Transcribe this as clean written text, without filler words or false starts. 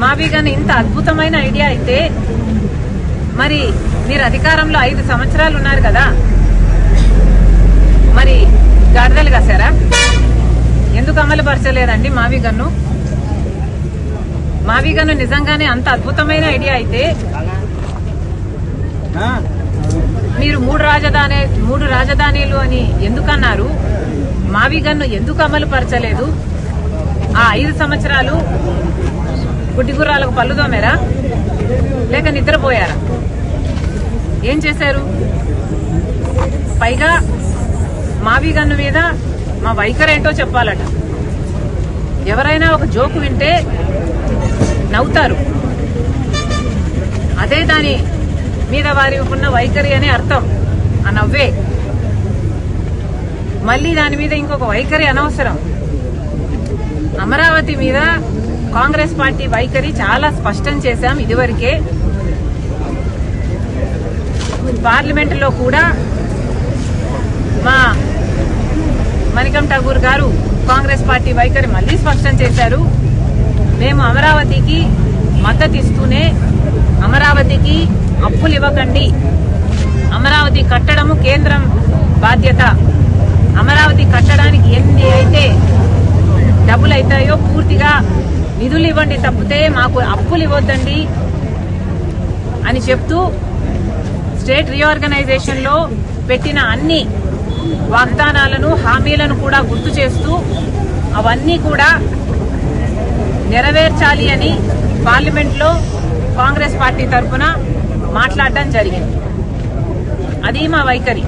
మావి గన్ ఇంత అద్భుతమైన ఐడియా అయితే మరి మీరు అధికారంలో 5 సంవత్సరాలు ఉన్నారు కదా, మరి గాడిదలు కాసారా? ఎందుకు అమలు పరచలేదండి మావి గన్ను? మావి గన్ను నిజంగానే అంత అద్భుతమైన ఐడియా అయితే మీరు మూడు రాజధానిలు అని ఎందుకన్నారు? మావి గన్ను ఎందుకు అమలు పరచలేదు? ఆ 5 సంవత్సరాలు గుడ్డిగుర్రాలకు పళ్ళు దోమారా లేక నిద్రపోయారా? ఏం చేశారు? పైగా మావి గన్ను మీద మా వైఖరేంటో చెప్పాలట. ఎవరైనా ఒక జోకు వింటే నవ్వుతారు, అదే దాని మీద వారి ఉన్న వైఖరి అని అర్థం. ఆ నవ్వే. మళ్ళీ దాని మీద ఇంకొక వైఖరి అనవసరం. అమరావతి మీద కాంగ్రెస్ పార్టీ వైఖరి చాలా స్పష్టం చేశాం ఇదివరకే. పార్లమెంటులో కూడా మా మణికం ఠాగూర్ గారు కాంగ్రెస్ పార్టీ వైఖరి మళ్లీ స్పష్టం చేశారు. మేము అమరావతికి మద్దతు ఇస్తూనే అమరావతికి అప్పులు ఇవ్వకండి, అమరావతి కట్టడము కేంద్రం బాధ్యత, అమరావతి కట్టడానికి ఎన్ని అయితే డబ్బులు అవుతాయో పూర్తిగా నిధులు ఇవ్వండి తప్పితే మాకు అప్పులు ఇవ్వద్దండి అని చెప్తూ స్టేట్ రీఆర్గనైజేషన్ లో పెట్టిన అన్ని వాగ్దానాలను హామీలను కూడా గుర్తు చేస్తూ అవన్నీ కూడా నెరవేర్చాలి అని పార్లమెంట్ లో కాంగ్రెస్ పార్టీ తరఫున మాట్లాడడం జరిగింది. అది మా వైఖరి.